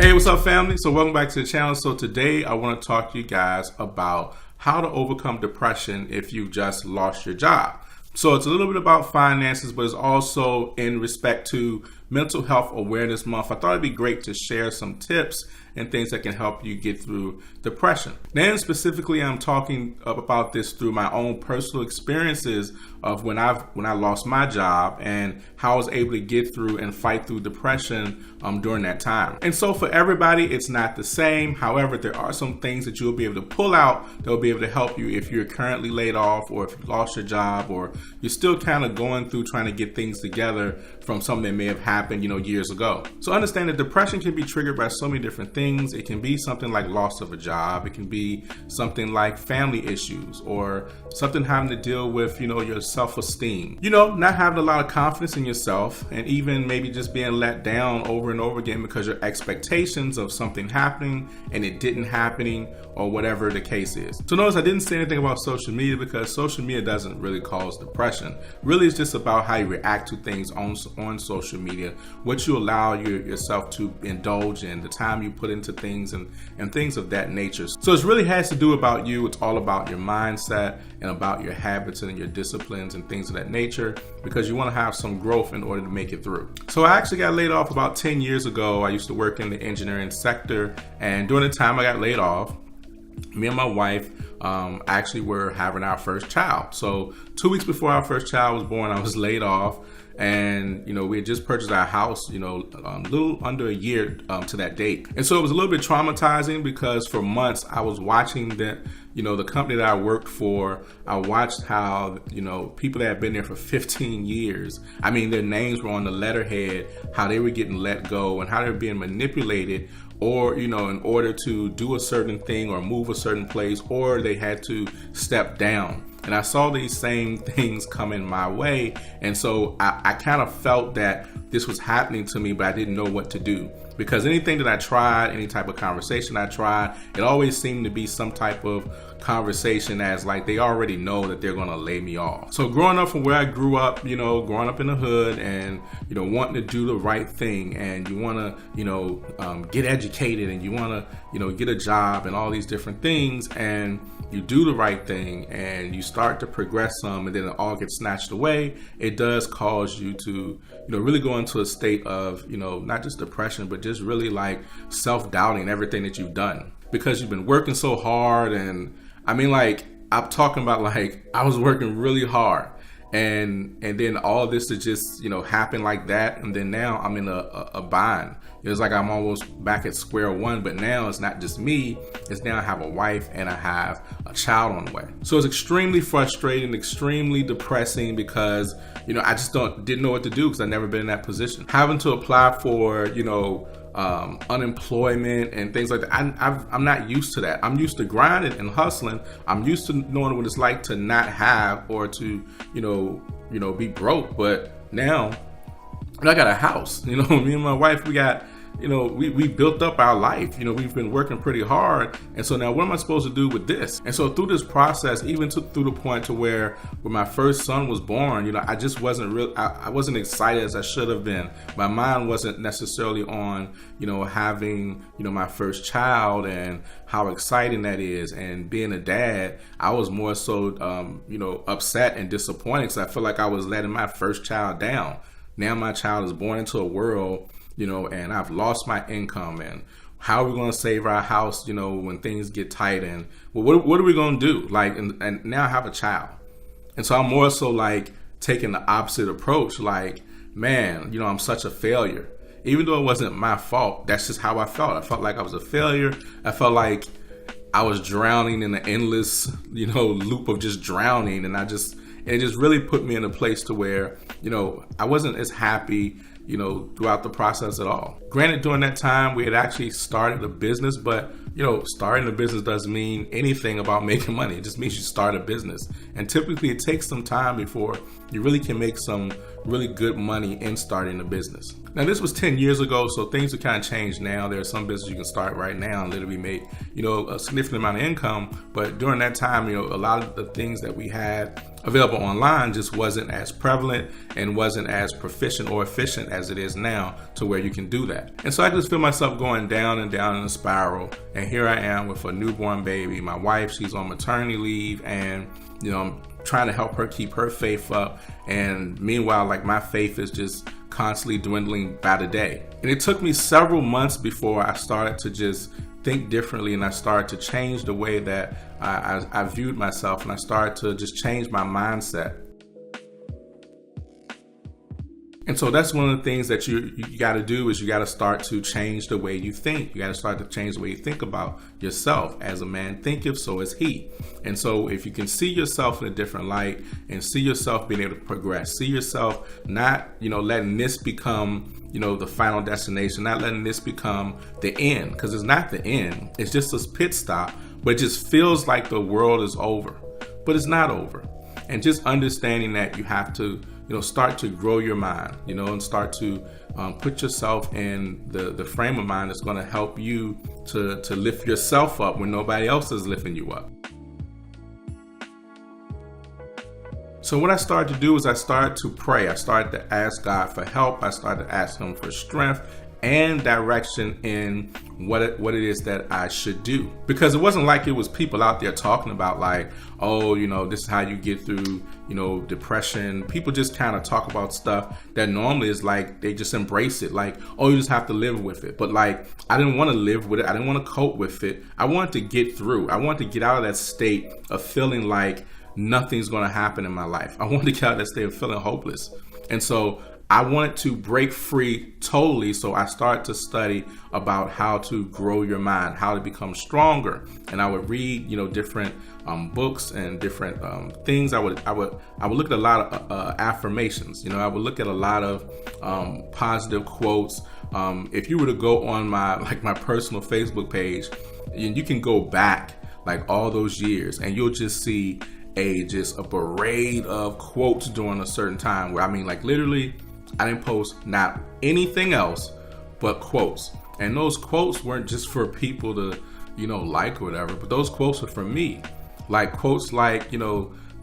Hey, what's up, family? So welcome back to the channel. So today I want to talk to you guys about how to overcome depression if you just lost your job. So it's a little bit about finances, but it's also in respect to Mental Health Awareness Month. I thought it'd be great to share some tips and things that can help you get through depression. Then specifically, I'm talking about this through my own personal experiences of when I lost my job and how I was able to get through and fight through depression during that time. And so for everybody, it's not the same. However, there are some things that you'll be able to pull out that will be able to help you if you're currently laid off, or if you lost your job, or you're still kind of going through trying to get things together from something that may have happened, years ago. So understand that depression can be triggered by so many different things. It can be something like loss of a job. It can be something like family issues, or something having to deal with, your self-esteem, not having a lot of confidence in yourself, and even maybe just being let down over and over again because your expectations of something happening and it didn't happening, or whatever the case is. So notice I didn't say anything about social media, because social media doesn't really cause depression. Really, it's just about how you react to things on social media, what you allow yourself to indulge in, the time you put into things, and things of that nature. So it really has to do about you. It's all about your mindset and about your habits and your disciplines and things of that nature, because you want to have some growth in order to make it through. So I actually got laid off about 10 years ago. I used to work in the engineering sector, and during the time I got laid off, me and my wife actually were having our first child. So 2 weeks before our first child was born, I was laid off. And, we had just purchased our house, a little under a year to that date. And so it was a little bit traumatizing, because for months I was watching the company that I worked for. I watched how, people that had been there for 15 years, their names were on the letterhead, how they were getting let go and how they were being manipulated, or, in order to do a certain thing or move a certain place, or they had to step down. And I saw these same things coming my way. And so I kind of felt that this was happening to me, but I didn't know what to do. Because anything that I tried, any type of conversation I tried, it always seemed to be some type of conversation as like they already know that they're gonna lay me off. So growing up from where I grew up, growing up in the hood, and wanting to do the right thing, and you wanna get educated, and you wanna get a job and all these different things, and you do the right thing and you start to progress some, and then it all gets snatched away. It does cause you to really go into a state of not just depression, but just really like self-doubting everything that you've done, because you've been working so hard. And I'm talking about, like, I was working really hard, and then all of this to just happen like that, and then now I'm in a bind. It's like I'm almost back at square one, but now it's not just me, it's now I have a wife and I have a child on the way. So it's extremely frustrating, extremely depressing, because I just didn't know what to do, because I've never been in that position. Having to apply for unemployment and things like that. I'm not used to that. I'm used to grinding and hustling. I'm used to knowing what it's like to not have, or to be broke. But now I got a house. Me and my wife, we got we built up our life. We've been working pretty hard. And so now what am I supposed to do with this? And so through this process, even through the point to where when my first son was born, I just wasn't I wasn't excited as I should have been. My mind wasn't necessarily on, having, my first child and how exciting that is. And being a dad, I was more so, upset and disappointed, because I feel like I was letting my first child down. Now my child is born into a world, and I've lost my income, and how are we going to save our house, when things get tight, and what are we going to do? Like, and now I have a child. And so I'm more so like taking the opposite approach. Like, man, I'm such a failure. Even though it wasn't my fault, that's just how I felt. I felt like I was a failure. I felt like I was drowning in an endless, loop of just drowning. And it just really put me in a place to where, I wasn't as happy, throughout the process at all. Granted, during that time, we had actually started a business, but, starting a business doesn't mean anything about making money. It just means you start a business. And typically it takes some time before you really can make some really good money in starting a business. Now, this was 10 years ago, so things have kind of changed now. There are some businesses you can start right now and literally make, a significant amount of income. But during that time, a lot of the things that we had available online just wasn't as prevalent and wasn't as proficient or efficient as it is now to where you can do that. And so I just feel myself going down and down in a spiral. And here I am with a newborn baby. My wife, she's on maternity leave, and I'm trying to help her keep her faith up. And meanwhile, like, my faith is just constantly dwindling by the day. And it took me several months before I started to just think differently, and I started to change the way that I viewed myself, and I started to just change my mindset. And so that's one of the things that you got to do, is you got to start to change the way you think. You got to start to change the way you think about yourself. As a man thinketh, so is he. And so if you can see yourself in a different light and see yourself being able to progress, see yourself not, letting this become, the final destination, not letting this become the end, because it's not the end. It's just a pit stop, but it just feels like the world is over, but it's not over. And just understanding that you have to, start to grow your mind, and start to put yourself in the frame of mind that's going to help you to lift yourself up when nobody else is lifting you up. So what I started to do is I started to pray. I started to ask God for help. I started to ask him for strength and direction in what it is that I should do. Because it wasn't like it was people out there talking about like, oh, this is how you get through, depression. People just kind of talk about stuff that normally is like, they just embrace it. Like, oh, you just have to live with it. But like, I didn't want to live with it. I didn't want to cope with it. I wanted to get through. I wanted to get out of that state of feeling like nothing's going to happen in my life. I wanted to get out of that state of feeling hopeless. And so I wanted to break free totally. So I started to study about how to grow your mind, how to become stronger. And I would read, different books and different things. I would look at a lot of affirmations. I would look at a lot of positive quotes. If you were to go on my personal Facebook page, you can go back like all those years, and you'll just see just a parade of quotes during a certain time where, literally, I didn't post not anything else but quotes. And those quotes weren't just for people to, like or whatever, but those quotes were for me. Like quotes like,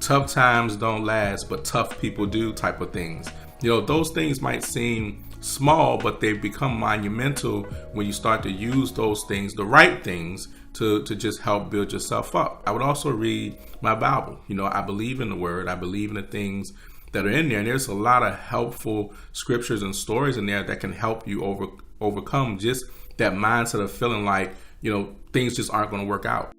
tough times don't last, but tough people do type of things. Those things might seem small, but they become monumental when you start to use those things, the right things, to just help build yourself up. I would also read my Bible. I believe in the word. I believe in the things that are in there. And there's a lot of helpful scriptures and stories in there that can help you overcome just that mindset of feeling like, things just aren't going to work out.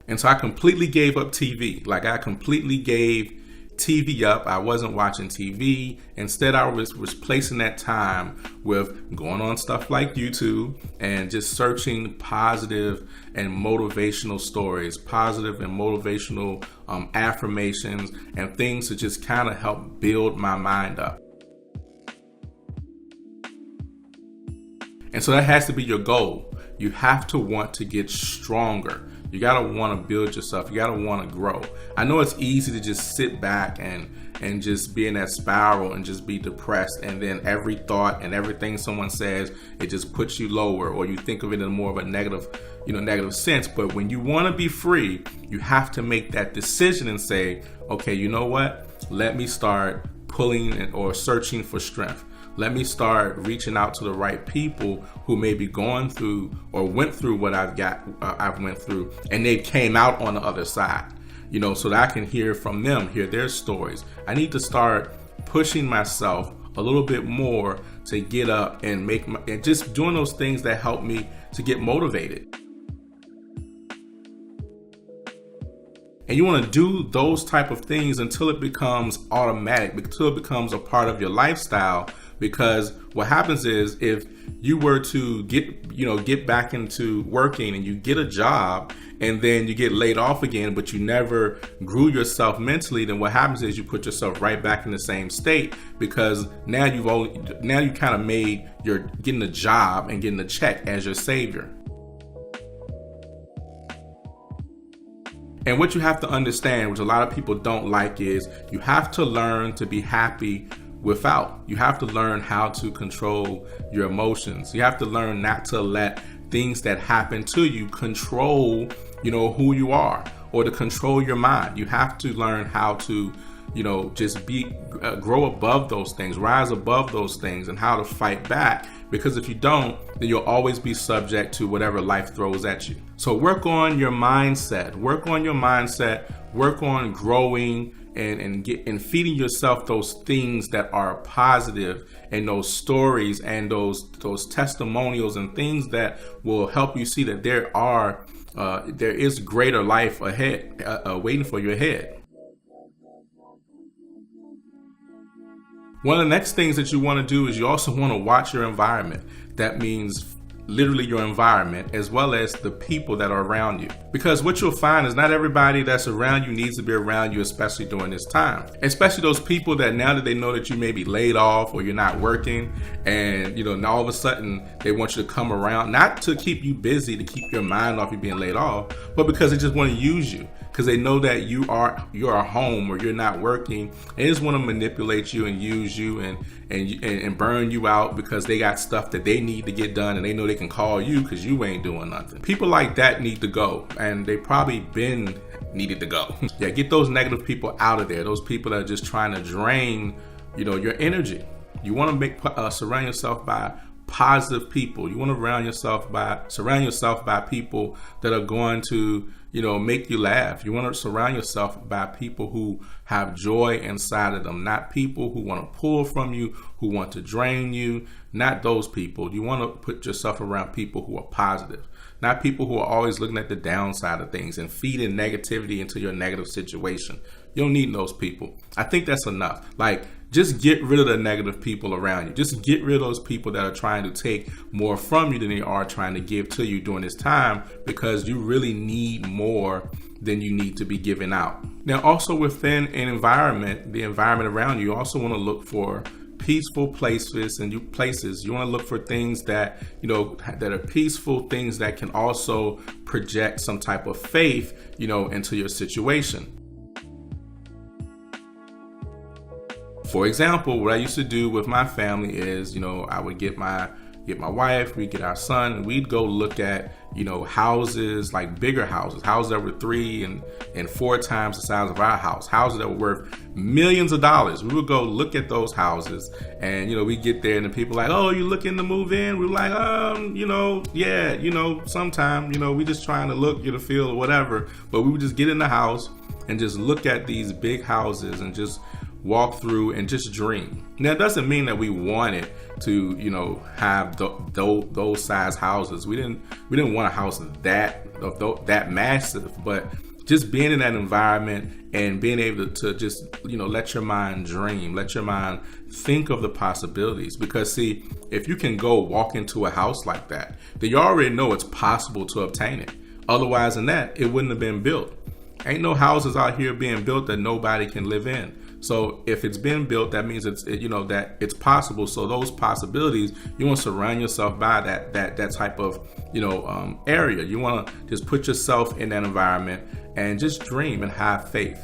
And so I completely gave up TV. Like, I completely gave TV up. I wasn't watching TV. Instead, I was replacing that time with going on stuff like YouTube and just searching positive and motivational stories, positive and motivational affirmations, and things to just kind of help build my mind up. And so that has to be your goal. You have to want to get stronger. You got to want to build yourself. You got to want to grow. I know it's easy to just sit back and just be in that spiral and just be depressed. And then every thought and everything someone says, it just puts you lower, or you think of it in more of a negative sense. But when you want to be free, you have to make that decision and say, okay, you know what? Let me start pulling or searching for strength. Let me start reaching out to the right people who may be going through or went through what I've went through, and they came out on the other side, so that I can hear from them, hear their stories. I need to start pushing myself a little bit more to get up and and just doing those things that help me to get motivated. And you want to do those type of things until it becomes automatic, until it becomes a part of your lifestyle. Because what happens is, if you were to get back into working and you get a job and then you get laid off again, but you never grew yourself mentally, then what happens is you put yourself right back in the same state, because now you kind of made your getting a job and getting a check as your savior. And what you have to understand, which a lot of people don't like, is you have to learn to be happy without. You have to learn how to control your emotions. You have to learn not to let things that happen to you control, who you are, or to control your mind. You have to learn how to, just grow above those things, rise above those things, and how to fight back. Because if you don't, then you'll always be subject to whatever life throws at you. So work on your mindset, work on growing and feeding yourself those things that are positive, and those stories and those testimonials and things that will help you see that there is greater life ahead, waiting for you ahead. One of the next things that you want to do is you also want to watch your environment. That means literally your environment, as well as the people that are around you. Because what you'll find is not everybody that's around you needs to be around you, especially during this time. Especially those people that now that they know that you may be laid off or you're not working, and now all of a sudden they want you to come around, not to keep you busy, to keep your mind off you being laid off, but because they just want to use you. Because they know that you're home or you're not working, and they just want to manipulate you and use you and burn you out because they got stuff that they need to get done, and they know they can call you because you ain't doing nothing. People like that need to go, and they probably been needed to go. Yeah, get those negative people out of there. Those people that are just trying to drain, your energy. You want to surround yourself by positive people. You want to surround yourself by people that are going to make you laugh. You want to surround yourself by people who have joy inside of them, not people who want to pull from you, who want to drain you, not those people. You want to put yourself around people who are positive, not people who are always looking at the downside of things and feeding negativity into your negative situation. You don't need those people. I think that's enough. Just get rid of the negative people around you. Just get rid of those people that are trying to take more from you than they are trying to give to you during this time, because you really need more than you need to be giving out. Now, also within an environment, the environment around you also want to look for peaceful places and you want to look for things that that are peaceful, things that can also project some type of faith into your situation. For example, what I used to do with my family is, I would get my wife, we'd get our son, and we'd go look at, houses, like bigger houses that were 3 and 4 times the size of our house, houses that were worth millions of dollars. We would go look at those houses, and, we get there and the people like, oh, you looking to move in? We're like, yeah, sometime, we just trying to look, feel or whatever. But we would just get in the house and just look at these big houses and just walk through and just dream. Now, it doesn't mean that we wanted to, have those size houses. We didn't want a house that massive, but just being in that environment and being able to just, let your mind dream, let your mind think of the possibilities. Because see, if you can go walk into a house like that, then you already know it's possible to obtain it. Otherwise than that, it wouldn't have been built. Ain't no houses out here being built that nobody can live in. So if it's been built, that means that it's possible. So those possibilities, you want to surround yourself by that type of area. You want to just put yourself in that environment and just dream and have faith.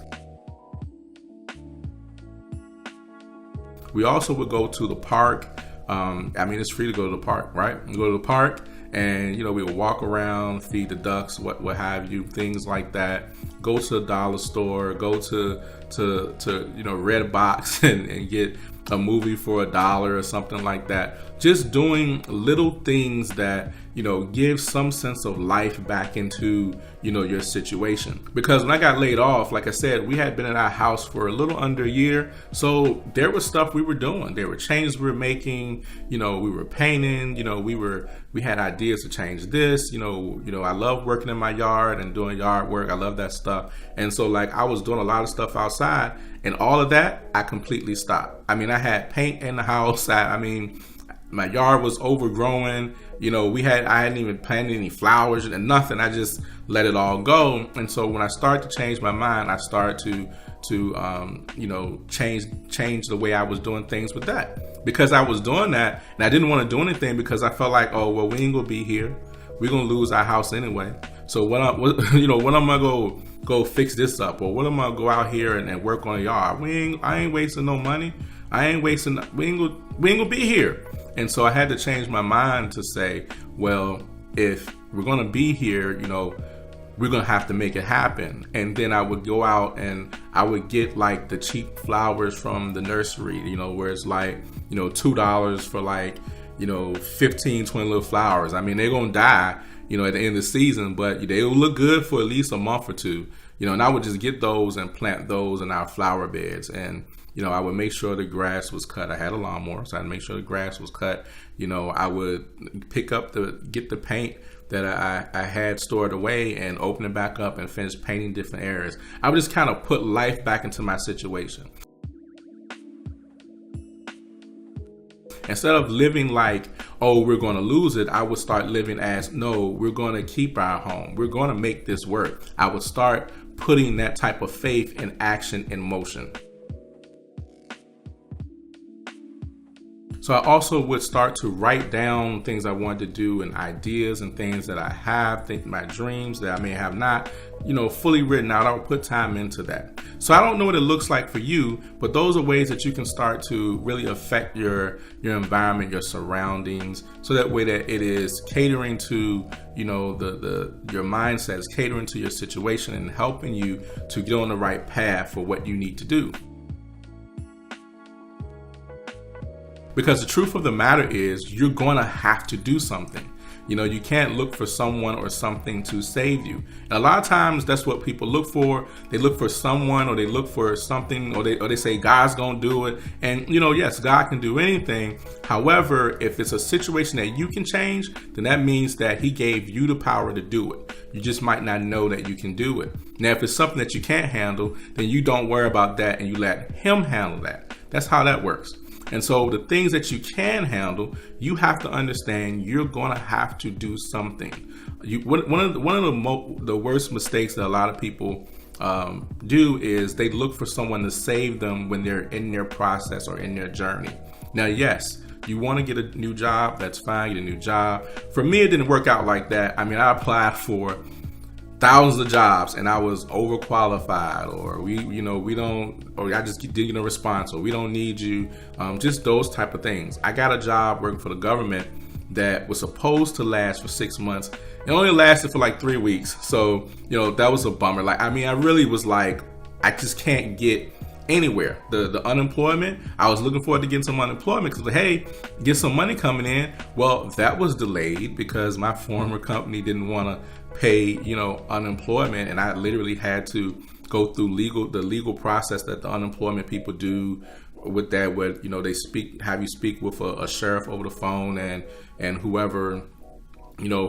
We also would go to the park. It's free to go to the park, right? We go to the park and, we will walk around, feed the ducks, what have you, things like that. Go to the dollar store, go to Redbox and get a movie for $1 or something like that. Just doing little things that, give some sense of life back into, your situation. Because when I got laid off, like I said, we had been in our house for a little under a year. So there was stuff we were doing. There were changes we were making, we were painting, we had ideas to change this, I love working in my yard and doing yard work. I love that stuff. And so I was doing a lot of stuff outside, and all of that, I completely stopped. I had paint in the house. My yard was overgrowing. I hadn't even planted any flowers and nothing. I just let it all go. And so when I started to change my mind, I started to change the way I was doing things with that. Because I was doing that, and I didn't want to do anything because I felt like, oh, well, we ain't gonna be here. We're gonna lose our house anyway. So when am I go fix this up, or when am I gonna go out here and work on the yard? I ain't wasting no money. We ain't gonna be here. And so I had to change my mind to say, well, if we're gonna be here, we're gonna have to make it happen. And then I would go out and I would get like the cheap flowers from the nursery, where it's like, $2 for like, 15, 20 little flowers. I mean, they're gonna die, at the end of the season, but they'll look good for at least a month or two, and I would just get those and plant those in our flower beds. And I would make sure the grass was cut. I had a lawnmower, so I'd make sure the grass was cut. I would get the paint that I had stored away and open it back up and finish painting different areas. I would just kind of put life back into my situation. Instead of living like, oh, we're going to lose it, I would start living as, no, we're going to keep our home. We're going to make this work. I would start putting that type of faith and action in motion. So I also would start to write down things I wanted to do and ideas and things that I have, my dreams that I may have not, fully written out. I would put time into that. So I don't know what it looks like for you, but those are ways that you can start to really affect your environment, your surroundings, so that way that it is catering to, your mindset is catering to your situation and helping you to get on the right path for what you need to do. Because the truth of the matter is, you're going to have to do something. You can't look for someone or something to save you. And a lot of times that's what people look for. They look for someone, or they look for something, or they say God's going to do it. And, yes, God can do anything. However, if it's a situation that you can change, then that means that he gave you the power to do it. You just might not know that you can do it. Now, if it's something that you can't handle, then you don't worry about that and you let him handle that. That's how that works. And so the things that you can handle, you have to understand you're going to have to do something. One of the worst mistakes that a lot of people do is they look for someone to save them when they're in their process or in their journey. Now, yes, you want to get a new job, that's fine, get a new job. For me, it didn't work out like that. I mean, I applied for thousands of jobs and I was overqualified, or I just didn't get a response, or we don't need you, just those type of things. I got a job working for the government that was supposed to last for 6 months. It only lasted for like 3 weeks. So, that was a bummer. I really was like, I just can't get anywhere. The unemployment, I was looking forward to getting some unemployment because, hey, get some money coming in. Well, that was delayed because my former company didn't want to pay, unemployment, and I literally had to go through the legal process that the unemployment people do with that, where they have you speak with a sheriff over the phone and whoever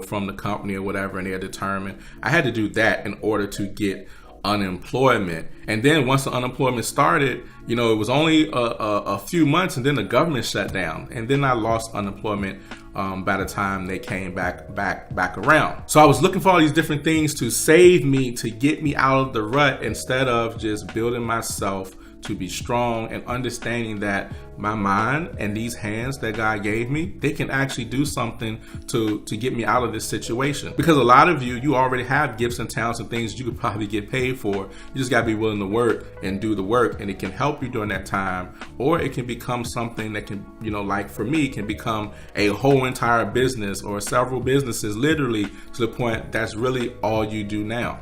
from the company or whatever, and they're determined. I had to do that in order to get unemployment. And then once the unemployment started, it was only a few months, and then the government shut down, and then I lost unemployment by the time they came back around. So I was looking for all these different things to save me, to get me out of the rut, instead of just building myself to be strong and understanding that my mind and these hands that God gave me, they can actually do something to get me out of this situation. Because a lot of you already have gifts and talents and things you could probably get paid for. You just gotta be willing to work and do the work, and it can help you during that time, or it can become something that can, like for me, can become a whole entire business or several businesses, literally to the point that's really all you do now.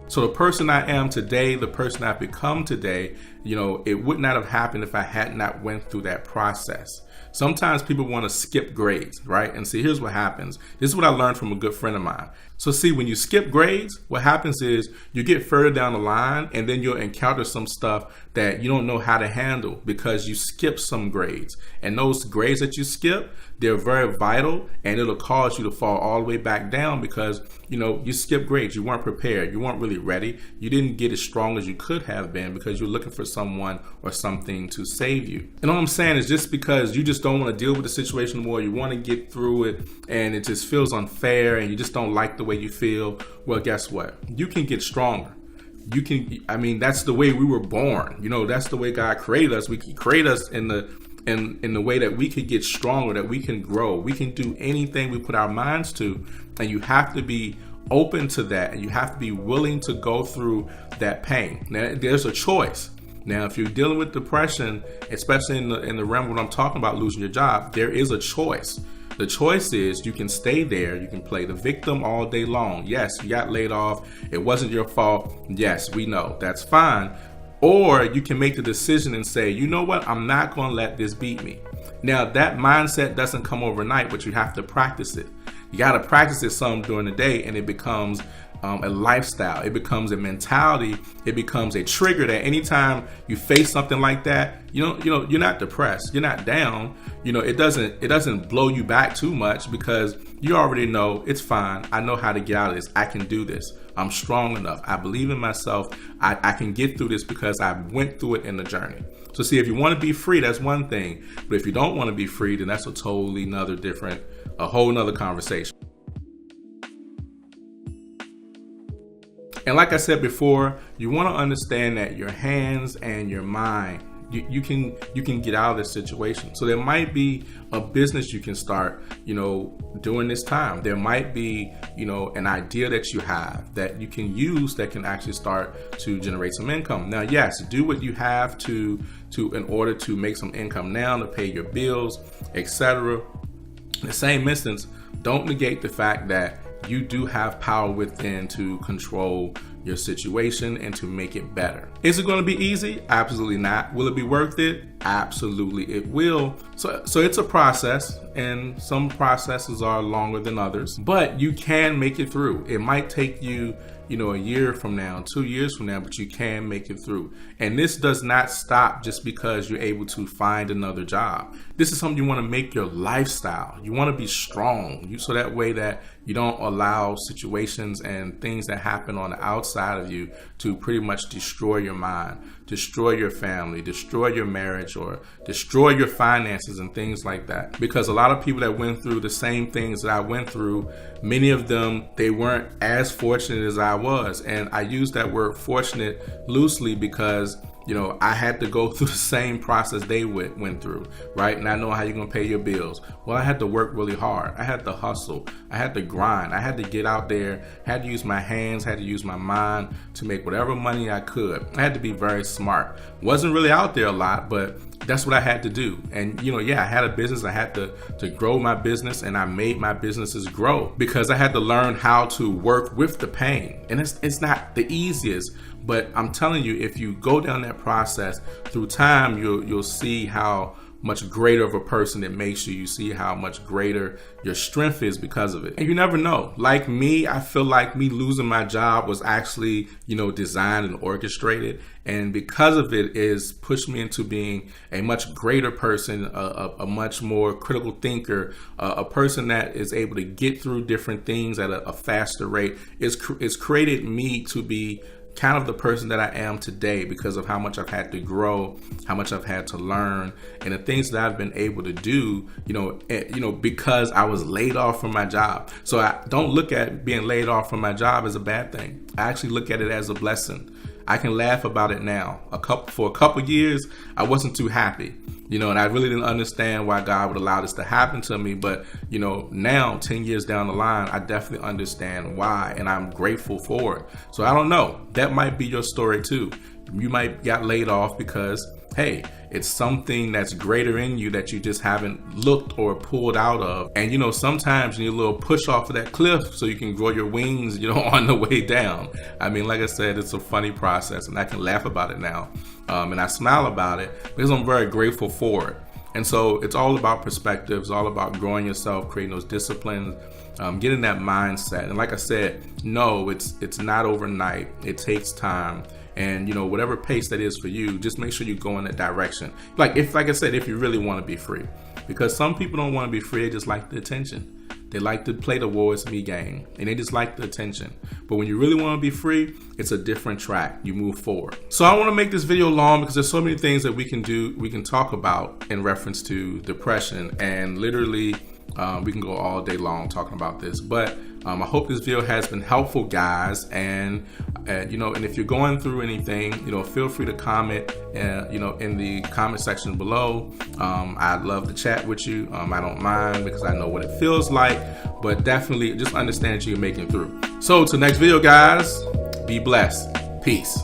So the person I am today, the person I've become today, it would not have happened if I had not went through that process. Sometimes people want to skip grades, right? And see, here's what happens. This is what I learned from a good friend of mine. So see, when you skip grades, what happens is you get further down the line, and then you'll encounter some stuff that you don't know how to handle because you skip some grades. And those grades that you skip, they're very vital, and it'll cause you to fall all the way back down because, you skipped grades. You weren't prepared. You weren't really ready. You didn't get as strong as you could have been because you're looking for someone or something to save you. And all I'm saying is, just because you just don't want to deal with the situation more, you want to get through it, and it just feels unfair, and you just don't like the way you feel, well, guess what? You can get stronger. That's the way we were born. That's the way God created us. He created us in the way that we could get stronger, that we can grow. We can do anything we put our minds to, and you have to be open to that, and you have to be willing to go through that pain. Now, there's a choice. Now, if you're dealing with depression, especially in the realm of what I'm talking about, losing your job, there is a choice. The choice is you can stay there. You can play the victim all day long. Yes, you got laid off. It wasn't your fault. Yes, we know. That's fine. Or you can make the decision and say, you know what? I'm not going to let this beat me. Now, that mindset doesn't come overnight, but you have to practice it. You got to practice it some during the day, and it becomes a lifestyle. It becomes a mentality. It becomes a trigger that anytime you face something like that, you're not depressed. You're not down. It doesn't blow you back too much because you already know it's fine. I know how to get out of this. I can do this. I'm strong enough. I believe in myself. I can get through this because I went through it in the journey. So see, if you want to be free, that's one thing. But if you don't want to be free, then that's a whole nother conversation. And like I said before, you want to understand that your hands and your mind, you can get out of this situation. So there might be a business you can start, during this time. There might be, an idea that you have that you can use that can actually start to generate some income. Now, yes, do what you have to in order to make some income now to pay your bills, etc. In the same instance, don't negate the fact that you do have power within to control your situation and to make it better. Is it going to be easy? Absolutely not. Will it be worth it? Absolutely it will. So it's a process, and some processes are longer than others, but you can make it through. It might take you, a year from now, 2 years from now, but you can make it through. And this does not stop just because you're able to find another job. This is something you want to make your lifestyle. You want to be strong, so that way that you don't allow situations and things that happen on the outside of you to pretty much destroy your mind, destroy your family, destroy your marriage, or destroy your finances and things like that. Because a lot of people that went through the same things that I went through, many of them, they weren't as fortunate as I was. And I use that word fortunate loosely because I had to go through the same process they went through, right? Not knowing how you're going to pay your bills. Well, I had to work really hard. I had to hustle. I had to grind. I had to get out there, had to use my hands, had to use my mind to make whatever money I could. I had to be very smart. Wasn't really out there a lot, but that's what I had to do. And, I had a business. I had to grow my business, and I made my businesses grow because I had to learn how to work with the pain. And it's not the easiest, but I'm telling you, if you go down that process through time, you'll see how much greater of a person it makes you. You see how much greater your strength is because of it. And you never know. Like me, I feel like me losing my job was actually, designed and orchestrated. And because of it is pushed me into being a much greater person, a much more critical thinker, a person that is able to get through different things at a faster rate. It's created me to be kind of the person that I am today because of how much I've had to grow, how much I've had to learn, and the things that I've been able to do, because I was laid off from my job. So I don't look at being laid off from my job as a bad thing. I actually look at it as a blessing. I can laugh about it now. For a couple years, I wasn't too happy, and I really didn't understand why God would allow this to happen to me. But, now 10 years down the line, I definitely understand why, and I'm grateful for it. So I don't know. That might be your story too. You might got laid off because, hey, it's something that's greater in you that you just haven't looked or pulled out of. And, sometimes you need a little push off of that cliff so you can grow your wings, on the way down. I mean, like I said, it's a funny process, and I can laugh about it now. And I smile about it because I'm very grateful for it. And so it's all about perspective. It's all about growing yourself, creating those disciplines, getting that mindset. And like I said, no, it's not overnight. It takes time. And, whatever pace that is for you, just make sure you go in that direction. Like I said, if you really want to be free, because some people don't want to be free. They just like the attention. They like to play the war is me game, and they just like the attention. But when you really want to be free, it's a different track. You move forward. So I want to make this video long because there's so many things that we can do, we can talk about in reference to depression, and literally we can go all day long talking about this. But I hope this video has been helpful, guys. And and if you're going through anything, feel free to comment, in the comment section below. I'd love to chat with you. I don't mind because I know what it feels like, but definitely just understand that you're making it through. So till next video, guys, be blessed. Peace.